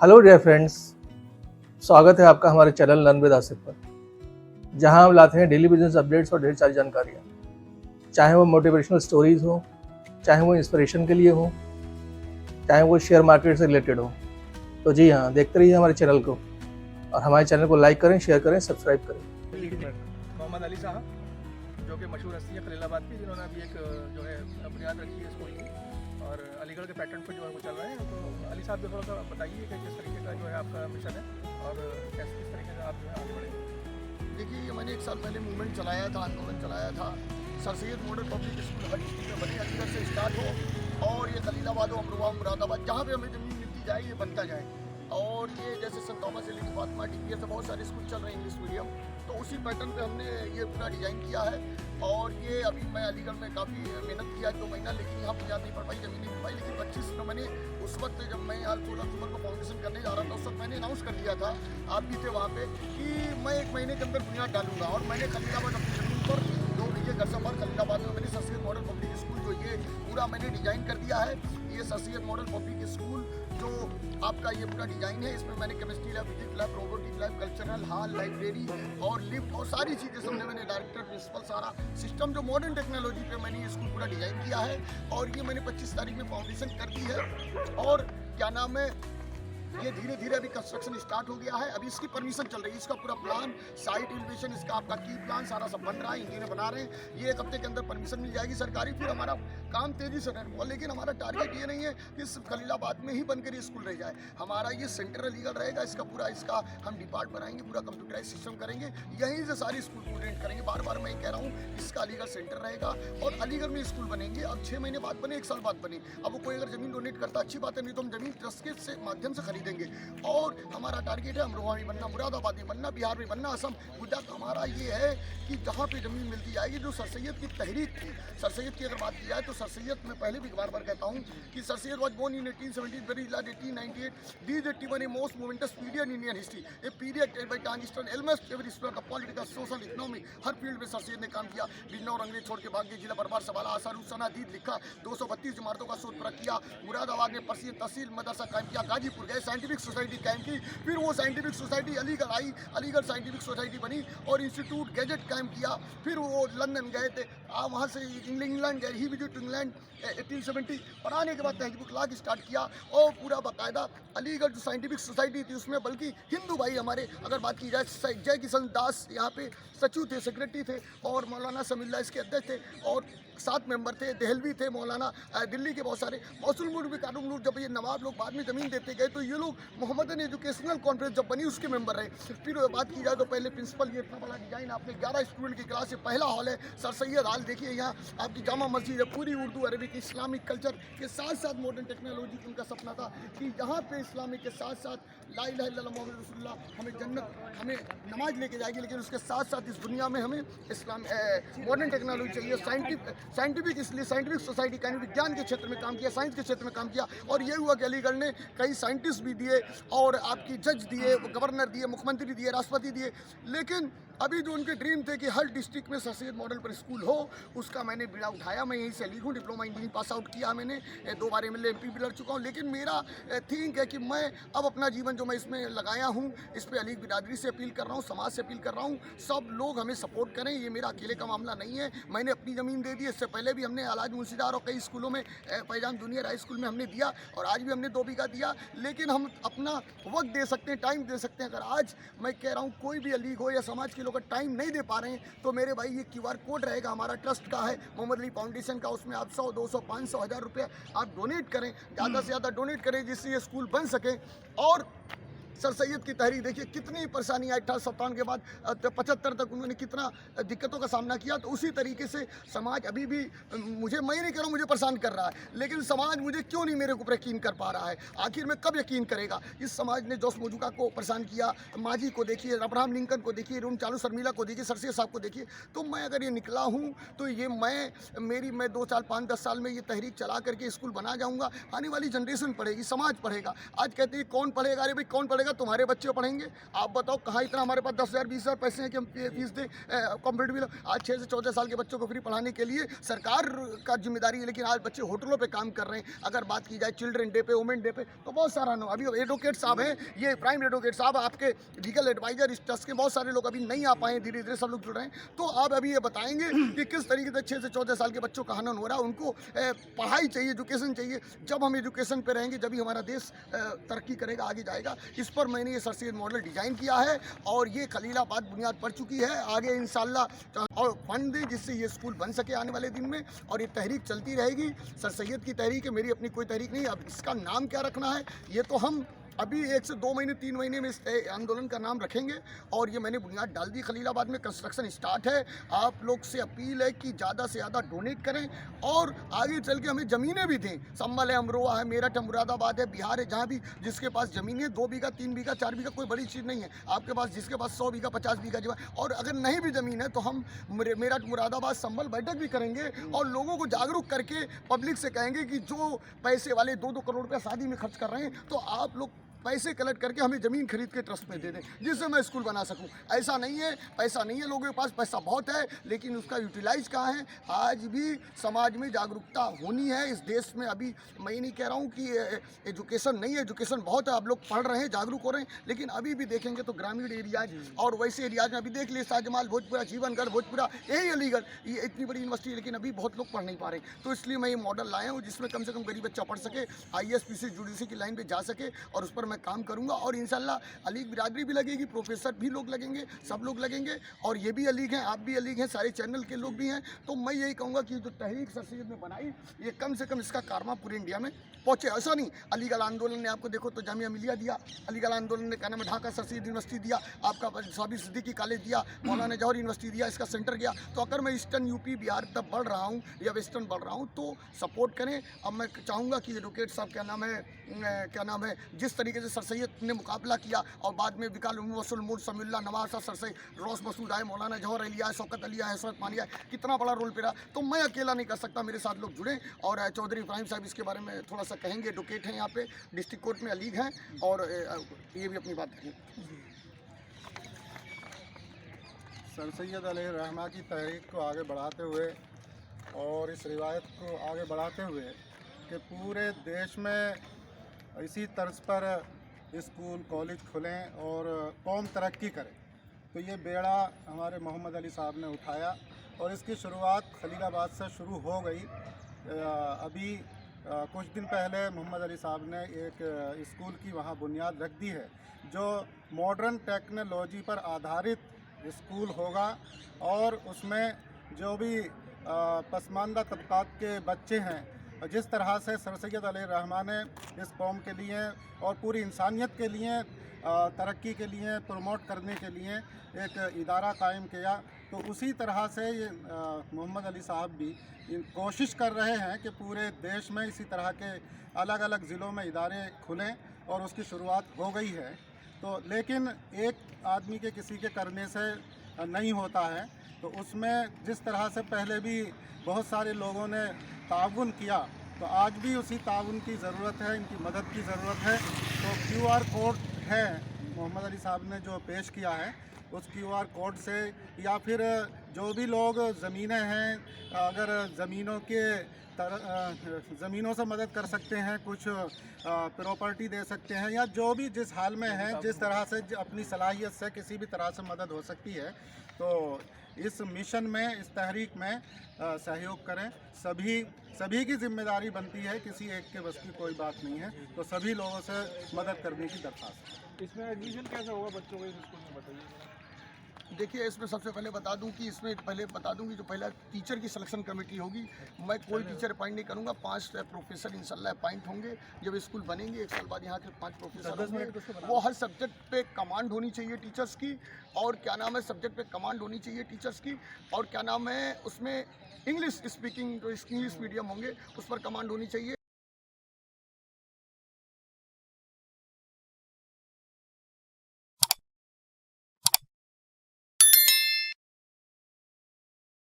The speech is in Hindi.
हेलो डियर फ्रेंड्स, स्वागत है आपका हमारे चैनल लर्न विद आसिफ पर, जहां हम लाते हैं डेली बिजनेस अपडेट्स और ढेर सारी जानकारियाँ, चाहे वो मोटिवेशनल स्टोरीज हो, चाहे वो इंस्पिरेशन के लिए हो, चाहे वो शेयर मार्केट से रिलेटेड हो। तो जी हाँ, देखते रहिए हमारे चैनल को और हमारे चैनल को लाइक करें, शेयर करें, सब्सक्राइब करें। मोहम्मद अली साहब, जो कि मशहूर हस्ती है खलीलाबाद की, जिन्होंने अभी एक जो है बुनियाद रखी है स्कूल की और अलीगढ़ के पैटर्न पर जो है वो चल रहे हैं। तो अली साहब भी थोड़ा सा बताइए कि किस तरीके का जो है आपका मिशन है और किस तरीके से आप जो है आगे बढ़ेंगे। देखिए, ये मैंने 1 साल पहले मूवमेंट चलाया था, आंदोलन चलाया था। Sir Syed model public school हर डिस्ट्रिक्ट में बने, अलीगढ़ से स्टार्ट हो और ये खलीलाबाद हो, अमरोहा, मुरादाबाद, जहाँ पे हमें ज़मीन मिलती जाए ये बनता जाए। और ये जैसे Saint Thomas elite Fatima DPS से बहुत सारे स्कूल चल रहे हैं इंग्लिश मीडियम, तो उसी पैटर्न पे हमने ये पूरा डिज़ाइन किया है। और ये अभी मैं अलीगढ़ में काफ़ी मेहनत किया 2 महीना, लेकिन यहाँ बुनियाद नहीं पड़ पाई, ज़मीन नहीं मिल पाई। लेकिन 25 में मैंने उस वक्त जब मैं यहाँ 16 अक्टूबर को फाउंडेशन करने जा रहा था, उस वक्त मैंने अनाउंस कर दिया था, आप भी थे वहाँ पे, कि मैं 1 महीने के अंदर बुनियाद डालूंगा। और मैंने खलीलाबाद अपनी ज़मीन पर 2 बीघे घर से बाहर खलीलाबाद में मैंने sir Syed model public school जो ये पूरा मैंने डिज़ाइन कर दिया है। ये sir Syed model public school जो आपका ये पूरा डिज़ाइन है, इसमें मैंने chemistry lab, physics lab, robotic lab, cultural hall, library और लिफ्ट और सारी चीज़ें सबने मैंने डायरेक्टर, प्रिंसिपल, सारा सिस्टम जो मॉडर्न टेक्नोलॉजी पे मैंने ये स्कूल पूरा डिज़ाइन किया है। और ये मैंने 25 तारीख में फाउंडेशन कर दी है। और क्या नाम है, ये धीरे धीरे अभी कंस्ट्रक्शन स्टार्ट हो गया है। अभी इसकी परमिशन चल रही है, इसका पूरा प्लान, साइट एलिवेशन, इसका आपका की प्लान सारा सब बन रहा है, इंजीनियर बना रहे हैं। ये 1 हफ्ते के अंदर परमिशन मिल जाएगी सरकारी, फिर हमारा काम तेजी से रहेगा। लेकिन हमारा टारगेट ये नहीं है कि सिर्फ खलीलाबाद में ही बनकर ये स्कूल रह जाए। हमारा ये सेंटर अलीगढ़ रहेगा, इसका पूरा इसका हम डिपार्ट बनाएंगे, पूरा कंप्यूटराइज सिस्टम करेंगे, यहीं से सारी स्कूल कोऑर्डिनेट करेंगे। बार बार मैं कह रहा हूँ, इसका अलीगढ़ सेंटर रहेगा और अलीगढ़ में स्कूल बनेंगे। अब 6 महीने बाद बने, 1 साल बाद बने। अब वो कोई अगर ज़मीन डोनेट करता अच्छी बात है, नहीं तो हम ज़मीन ट्रस्ट के से माध्यम से खरीदेंगे। और हमारा टारगेट है अमरोहा में बनना, मुरादाबाद में बनना, बिहार में बनना, असम, गुजरात। हमारा ये है कि जहाँ पे ज़मीन मिलती जाएगी, जो सर सैयद की तहरीक थी, सर सैयद की अगर बात की जाए तो सर सैयद में पहले भी बार बार कहता हूँ कि sir Syed was born in 1870, very large 1898, these 81 a most momentous period in Indian history, a period by transition almost every aspect of political, social, economic, हर फील्ड में सर सैयद ने काम किया। बिजनौर अंग्रेज छोड़ के भाग गए, जिला बरबार सवाला आसार सनादीद लिखा, 232 इमारतों का शोध परख किया। मुरादाबाद में परसी तहसील मदरसा कायम किया, गाजीपुर गए, साइंटिफिक सोसाइटी कायम की, फिर वो साइंटिफिक सोसाइटी अलीगढ़ आई, अलीगढ़ साइंटिफिक सोसाइटी बनी और इंस्टीट्यूट गैजेट कायम किया। फिर वो लंदन गए थे, वहाँ से इंग्लैंड गए, ही विजिट इंग्लैंड 1870, और आने के बाद तहजीब अखलाक स्टार्ट किया। और पूरा बाकायदा अलीगढ़ जो साइंटिफिक सोसाइटी थी उसमें बल्कि हिंदू भाई हमारे, अगर बात की जाए, जय किशन दास यहाँ पे सचिव थे, सेक्रेटरी थे, और मौलाना समील्ला इसके अध्यक्ष थे, और 7 मेंबर थे, देहलवी थे, मौलाना दिल्ली के बहुत सारे, मौसूल मुल्क भी, कानून मुल्क। जब ये नवाब लोग बाद में ज़मीन देते गए तो ये लोग मोहम्मदन एजुकेशनल कॉन्फ्रेंस जब बनी उसके मेंबर रहे। फिर बात की जाए तो पहले प्रिंसिपल, ये इतना बड़ा डिजाइन आपने 11 स्टूडेंट की क्लास से पहला हॉल है सर सैयद हॉल। देखिए यहाँ आपकी जामा मस्जिद है, पूरी उर्दू, अरबिक, इस्लामिक कल्चर के साथ साथ मॉडर्न टेक्नोलॉजी। उनका सपना था कि यहाँ पे इस्लामिक के साथ साथ ला इलाहा इल्लल्लाह मुहम्मद रसूलुल्लाह हमें जन्नत, हमें नमाज लेके जाएगी, लेकिन उसके साथ साथ इस दुनिया में हमें इस्लाम मॉडर्न टेक्नोलॉजी चाहिए। साइंटिफिक, इसलिए साइंटिफिक सोसाइटी का विज्ञान के क्षेत्र में काम किया, साइंस के क्षेत्र में काम किया। और ये हुआ कि अलीगढ़ ने कई साइंटिस्ट भी दिए और आपकी जज दिए, गवर्नर दिए, मुख्यमंत्री दिए, राष्ट्रपति दिए। लेकिन अभी जो उनके ड्रीम थे कि हर डिस्ट्रिक्ट में सर सैयद मॉडल पर स्कूल हो, उसका मैंने बीड़ा उठाया। मैं यहीं से अली हूँ, डिप्लोमा इंजीनियरिंग पास आउट किया मैंने, 2 बार MLA MP भी लड़ चुका हूँ। लेकिन मेरा थिंक है कि मैं अब अपना जीवन जो मैं इसमें लगाया हूँ, इस पर अली बिरादरी से अपील कर रहा हूँ, समाज से अपील कर रहा हूँ, सब लोग हमें सपोर्ट करें। ये मेरा अकेले का मामला नहीं है, मैंने अपनी ज़मीन दे दी। इससे पहले भी हमने अलाज मुंशीदार और कई स्कूलों में, पैजाम जूनियर हाई स्कूल में हमने दिया, और आज भी हमने 2 बीघा दिया। लेकिन हम अपना वक्त दे सकते हैं, टाइम दे सकते हैं। अगर आज मैं कह रहा हूँ कोई भी अलीग हो या समाज के लोग टाइम नहीं दे पा रहे हैं, तो मेरे भाई ये QR कोड रहेगा, हमारा ट्रस्ट का है, मोहम्मद अली फाउंडेशन का। उसमें आप 100, 200, 500, 1000 रुपये आप डोनेट करें, ज़्यादा से ज़्यादा डोनेट करें, जिससे ये स्कूल बन सके। और सर सैयद की तहरीक देखिए कितनी परेशानी आई, 1857 के बाद 75 तक उन्होंने कितना दिक्कतों का सामना किया। तो उसी तरीके से समाज अभी भी मुझे, मैं नहीं कह रहा हूँ मुझे परेशान कर रहा है, लेकिन समाज मुझे क्यों नहीं मेरे ऊपर यकीन कर पा रहा है। आखिर में कब यकीन करेगा। इस समाज ने जोश मौजूदा को परेशान किया, माजी को देखिए, अब्राहम लिंकन को देखिए, रूम चालू शर्मिला को देखिए, सर सैयद साहब को देखिए। तो मैं अगर ये निकला हूँ तो ये मैं 2 साल 5-10 साल में ये तहरीक चला करके स्कूल बना जाऊँगा। आने वाली जनरेशन पढ़ेगी, समाज पढ़ेगा। आज कहते हैं कौन पढ़ेगा, अरे भाई कौन पढ़ेगा, जाएगा, तुम्हारे बच्चे पढ़ेंगे। आप बताओ कहाँ इतना हमारे पास 10,000 20,000 पैसे हैं कि हम फीस दें कॉम्पिटेटिव। आज 6 से 14 साल के बच्चों को फ्री पढ़ाने के लिए सरकार का जिम्मेदारी है, लेकिन आज बच्चे होटलों पे काम कर रहे हैं। अगर बात की जाए चिल्ड्रन डे पे, वुमेन डे पे, तो बहुत सारा ना, अभी एडवोकेट साहब हैं, ये प्राइम एडवोकेट साहब आपके लीगल एडवाइजर इस ट्रस्ट के बहुत सारे लोग अभी नहीं आ पाए, धीरे धीरे सब लोग जुड़ रहे हैं। तो आप अभी ये बताएंगे कि किस तरीके से 6 से 14 साल के बच्चों का हनन हो रहा है। उनको पढ़ाई चाहिए, एजुकेशन चाहिए। जब हम एजुकेशन पे रहेंगे जब ही हमारा देश तरक्की करेगा, आगे जाएगा। इस पर मैंने ये सर सैयद मॉडल डिज़ाइन किया है और ये खलीलाबाद बुनियाद पड़ चुकी है। आगे इंशाल्लाह और फंड दें जिससे ये स्कूल बन सके आने वाले दिन में, और ये तहरीक चलती रहेगी। सर सैयद की तहरीक है, मेरी अपनी कोई तहरीक नहीं। अब इसका नाम क्या रखना है ये तो हम अभी 1 से 2 महीने 3 महीने में इस आंदोलन का नाम रखेंगे। और ये मैंने बुनियाद डाल दी, खलीलाबाद में कंस्ट्रक्शन स्टार्ट है। आप लोग से अपील है कि ज़्यादा से ज़्यादा डोनेट करें और आगे चल के हमें ज़मीनें भी दें। संभल है, अमरोहा है, मेरठ है, मुरादाबाद है, बिहार है, जहाँ भी जिसके पास ज़मीन है 2 बीघा 3 बीघा 4 बीघा कोई बड़ी चीज़ नहीं है। आपके पास जिसके पास 100 बीघा 50 बीघा जो है, और अगर नहीं भी ज़मीन है तो हम मेरठ मुरादाबाद संभल बैठक भी करेंगे और लोगों को जागरूक करके पब्लिक से कहेंगे कि जो पैसे वाले 2-2 करोड़ रुपया शादी में खर्च कर रहे हैं, तो आप लोग पैसे कलेक्ट करके हमें ज़मीन खरीद के ट्रस्ट में दे दें जिससे मैं स्कूल बना सकूं। ऐसा नहीं है, पैसा नहीं है लोगों के पास, पैसा बहुत है, लेकिन उसका यूटिलाइज कहाँ है। आज भी समाज में जागरूकता होनी है इस देश में। अभी मैं नहीं कह रहा हूँ कि एजुकेशन नहीं है, एजुकेशन बहुत है, आप लोग पढ़ रहे हैं, जागरूक हो रहे हैं, लेकिन अभी भी देखेंगे तो ग्रामीण एरियाज और वैसे एरियाज में अभी देख लिए शाहजमाल, भोजपुरा, जीवनगढ़, भोजपुरा, यही अलीगढ़, ये इतनी बड़ी यूनिवर्सिटी है, लेकिन अभी बहुत लोग पढ़ नहीं पा रहे। तो इसलिए मैं ये मॉडल लाया हूँ जिसमें कम से कम गरीब बच्चा पढ़ सके, IAS से जुडिशरी की लाइन पर जा सके, और उस पर मैं काम करूँगा। और इंशाल्लाह अलीग बिरादरी भी लगेगी, प्रोफेसर भी लोग लगेंगे, सब लोग लगेंगे, और ये भी अलीग हैं, आप भी अलीग हैं, सारे चैनल के लोग भी हैं। तो मैं यही कहूँगा कि जो तहरीक सर सैयद ने बनाई, ये कम से कम इसका कारवा पूरे इंडिया में पहुँचे। ऐसा नहीं अलीगढ़ आंदोलन ने आपको देखो तो जामिया मिलिया दिया, अलीगढ़ आंदोलन ने क्या नाम है ढाका सर सैयद यूनिवर्सिटी दिया, आपका स्वामी सिद्दीकी कॉलेज दिया, मौलाना जौहर यूनिवर्सिटी दिया, इसका सेंटर गया। तो अगर मैं ईस्टर्न यूपी बिहार तक बढ़ रहा हूँ या वेस्टर्न बढ़ रहा हूँ तो सपोर्ट करें। अब मैं चाहूँगा कि एडवोकेट साहब क्या नाम है जिस तरीके से सर सैयद ने मुकाबला किया, और बाद में विकाल वसूल मूल समील्ला नवासा सर से रोस मसूद आए, मौलाना जौहर अली आए, शौकत अली आए, हसरत मानी आए, कितना बड़ा रोल पेरा। तो मैं अकेला नहीं कर सकता, मेरे साथ लोग जुड़े। और चौधरी इब्राहिम साहब इसके बारे में थोड़ा सा कहेंगे, एडवोकेट हैं यहाँ पे, डिस्ट्रिक्ट कोर्ट में अलीग हैं, और ये भी अपनी बात करेंगे। सर सैयद अलैहिर्रहमा की तहरीक को आगे बढ़ाते हुए और इस रिवायत को आगे बढ़ाते हुए कि पूरे देश में इसी तर्ज पर स्कूल कॉलेज खुलें और कौम तरक्की करे, तो ये बेड़ा हमारे मोहम्मद अली साहब ने उठाया और इसकी शुरुआत खलीलाबाद से शुरू हो गई। अभी कुछ दिन पहले मोहम्मद अली साहब ने एक स्कूल की वहाँ बुनियाद रख दी है जो मॉडर्न टेक्नोलॉजी पर आधारित स्कूल होगा, और उसमें जो भी पसमानदा तबकात के बच्चे हैं, जिस तरह से सर सैयद अलैहिर्रहमा ने इस कौम के लिए और पूरी इंसानियत के लिए तरक्की के लिए प्रमोट करने के लिए एक इदारा कायम किया, तो उसी तरह से ये मोहम्मद अली साहब भी कोशिश कर रहे हैं कि पूरे देश में इसी तरह के अलग अलग ज़िलों में इदारे खुलें, और उसकी शुरुआत हो गई है। तो लेकिन एक आदमी के किसी के करने से नहीं होता है, तो उसमें जिस तरह से पहले भी बहुत सारे लोगों ने ताउन किया, तो आज भी उसी ताउन की ज़रूरत है, इनकी मदद की ज़रूरत है। तो QR कोड है मोहम्मद अली साहब ने जो पेश किया है, उस QR कोड से या फिर जो भी लोग ज़मीनें हैं, अगर ज़मीनों से मदद कर सकते हैं, कुछ प्रॉपर्टी दे सकते हैं, या जो भी जिस हाल में है, जिस तरह से अपनी सलाहियत से किसी भी तरह से मदद हो सकती है, तो इस मिशन में, इस तहरीक में सहयोग करें। सभी की जिम्मेदारी बनती है, किसी एक के बस की कोई बात नहीं है, तो सभी लोगों से मदद करने की दरख्वास्त है। इसमें एडमिशन कैसे होगा बच्चों को इस स्कूल में, बताइए। देखिए, इसमें सबसे पहले बता दूं कि जो पहला टीचर की सिलेक्शन कमेटी होगी, मैं कोई टीचर अपॉइंट नहीं करूंगा, 5 प्रोफेसर इंशाल्लाह अपॉइंट होंगे। जब स्कूल बनेंगे 1 साल बाद यहाँ के 5 प्रोफेसर होंगे। वो हर सब्जेक्ट पे कमांड होनी चाहिए टीचर्स की, और क्या नाम है सब्जेक्ट पे कमांड होनी चाहिए टीचर्स की, और क्या नाम है उसमें इंग्लिश स्पीकिंग जो इंग्लिश मीडियम होंगे उस पर कमांड होनी चाहिए।